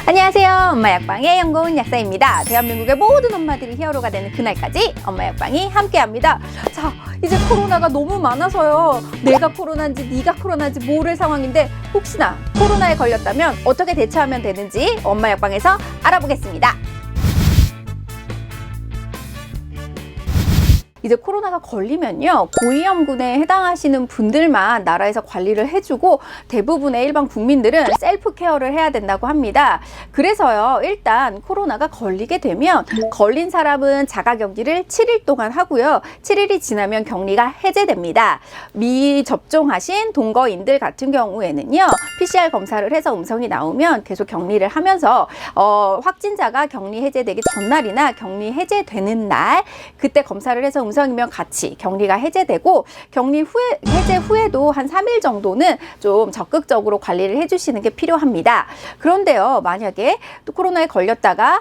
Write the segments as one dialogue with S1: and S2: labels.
S1: 안녕하세요. 엄마 약방의 연구원 약사입니다. 대한민국의 모든 엄마들이 히어로가 되는 그날까지 엄마 약방이 함께합니다. 자, 이제 코로나가 너무 많아서요. 내가 코로나인지 네가 코로나인지 모를 상황인데 혹시나 코로나에 걸렸다면 어떻게 대처하면 되는지 엄마 약방에서 알아보겠습니다. 이제 코로나가 걸리면요, 고위험군에 해당하시는 분들만 나라에서 관리를 해주고 대부분의 일반 국민들은 셀프 케어를 해야 된다고 합니다. 그래서요, 일단 코로나가 걸리게 되면 걸린 사람은 자가격리를 7일 동안 하고요, 7일이 지나면 격리가 해제됩니다. 미접종하신 동거인들 같은 경우에는요, PCR 검사를 해서 음성이 나오면 계속 격리를 하면서 확진자가 격리 해제되기 전날이나 격리 해제되는 날, 그때 검사를 해서 음성이면 같이 격리가 해제되고, 격리 후에, 해제 후에도 한 3일 정도는 좀 적극적으로 관리를 해주시는 게 필요합니다. 그런데요, 만약에 또 코로나에 걸렸다가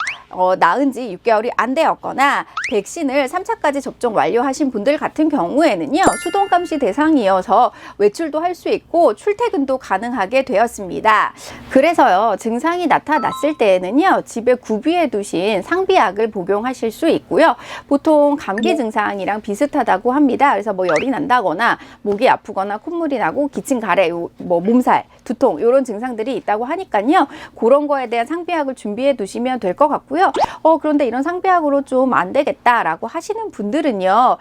S1: 나은 지 6개월이 안 되었거나 백신을 3차까지 접종 완료하신 분들 같은 경우에는요, 수동감시 대상이어서 외출도 할 수 있고 출퇴근도 가능하게 되었습니다. 그래서요, 증상이 나타났을 때에는요, 집에 구비해 두신 상비약을 복용하실 수 있고요. 보통 감기 증상이랑 비슷하다고 합니다. 그래서 뭐 열이 난다거나 목이 아프거나 콧물이 나고 기침, 가래, 뭐 몸살, 두통 이런 증상들이 있다고 하니까요, 그런 거에 대한 상비약을 준비해 두시면 될 것 같고요. 그런데 이런 상비약으로 좀 안 되겠다라고 하시는 분들은요,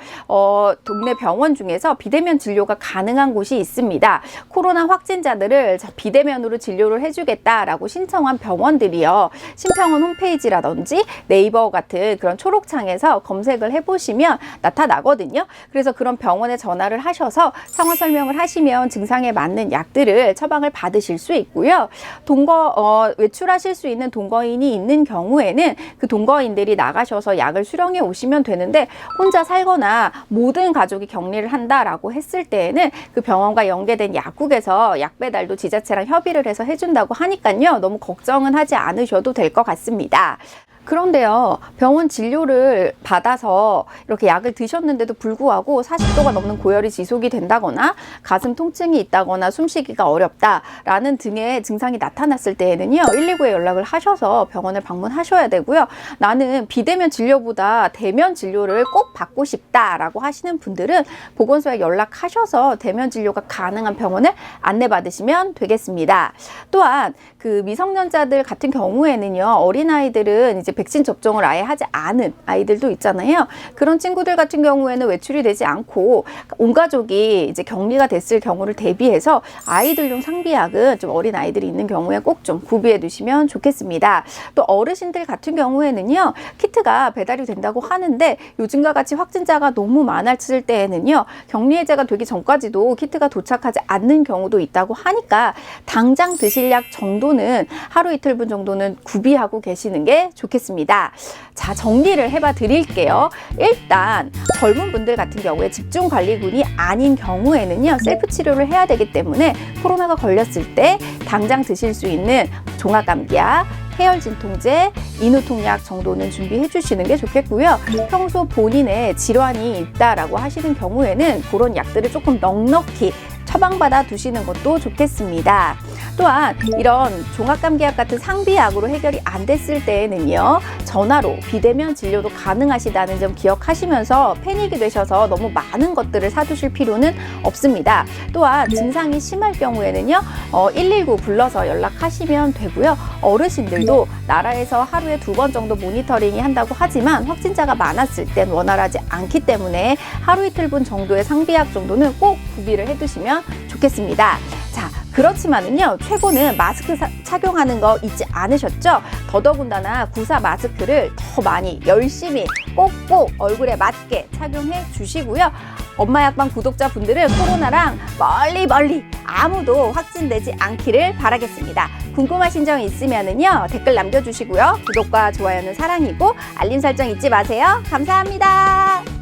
S1: 동네 병원 중에서 비대면 진료가 가능한 곳이 있습니다. 코로나 확진자들을 비대면으로 진료를 해주겠다라고 신청한 병원들이요, 심평원 홈페이지라든지 네이버 같은 그런 초록창에서 검색을 해보시면 나타나거든요. 그래서 그런 병원에 전화를 하셔서 상황 설명을 하시면 증상에 맞는 약들을 처방을 받으실 수 있고요. 외출하실 수 있는 동거인이 있는 경우에는 그 동거인들이 나가셔서 약을 수령해 오시면 되는데, 혼자 살거나 모든 가족이 격리를 한다라고 했을 때에는 그 병원과 연계된 약국에서 약 배달도 지자체랑 협의를 해서 해준다고 하니까요, 너무 걱정은 하지 않으셔도 될 것 같습니다. 그런데요, 병원 진료를 받아서 이렇게 약을 드셨는데도 불구하고 40도가 넘는 고열이 지속이 된다거나 가슴 통증이 있다거나 숨쉬기가 어렵다라는 등의 증상이 나타났을 때에는요, 119에 연락을 하셔서 병원을 방문하셔야 되고요. 나는 비대면 진료보다 대면 진료를 꼭 받고 싶다라고 하시는 분들은 보건소에 연락하셔서 대면 진료가 가능한 병원을 안내받으시면 되겠습니다. 또한 그 미성년자들 같은 경우에는요, 어린아이들은 이제 백신 접종을 아예 하지 않은 아이들도 있잖아요. 그런 친구들 같은 경우에는 외출이 되지 않고 온 가족이 이제 격리가 됐을 경우를 대비해서 아이들용 상비약은 좀 어린 아이들이 있는 경우에 꼭 좀 구비해 두시면 좋겠습니다. 또 어르신들 같은 경우에는요, 키트가 배달이 된다고 하는데 요즘과 같이 확진자가 너무 많았을 때에는요, 격리 해제가 되기 전까지도 키트가 도착하지 않는 경우도 있다고 하니까 당장 드실 약 정도는 하루 이틀분 정도는 구비하고 계시는 게 좋겠습니다. 자, 정리를 해봐 드릴게요. 일단 젊은 분들 같은 경우에 집중관리군이 아닌 경우에는요, 셀프 치료를 해야 되기 때문에 코로나가 걸렸을 때 당장 드실 수 있는 종합감기약, 해열 진통제, 인후통약 정도는 준비해 주시는 게 좋겠고요. 평소 본인의 질환이 있다라고 하시는 경우에는 그런 약들을 조금 넉넉히 처방받아 두시는 것도 좋겠습니다. 또한 이런 종합감기약 같은 상비약으로 해결이 안 됐을 때에는요, 전화로 비대면 진료도 가능하시다는 점 기억하시면서 패닉이 되셔서 너무 많은 것들을 사두실 필요는 없습니다. 또한 증상이 심할 경우에는요, 119 불러서 연락하시면 되고요. 어르신들도 나라에서 하루에 2번 정도 모니터링이 한다고 하지만 확진자가 많았을 땐 원활하지 않기 때문에 하루 이틀분 정도의 상비약 정도는 꼭 구비를 해두시면 좋겠습니다. 자, 그렇지만은요, 최고는 마스크 착용하는 거 잊지 않으셨죠? 더더군다나 구사 마스크를 더 많이 열심히 꼭꼭 얼굴에 맞게 착용해 주시고요. 엄마 약방 구독자분들은 코로나랑 멀리 아무도 확진되지 않기를 바라겠습니다. 궁금하신 점 있으면은요, 댓글 남겨주시고요. 구독과 좋아요는 사랑이고 알림 설정 잊지 마세요. 감사합니다.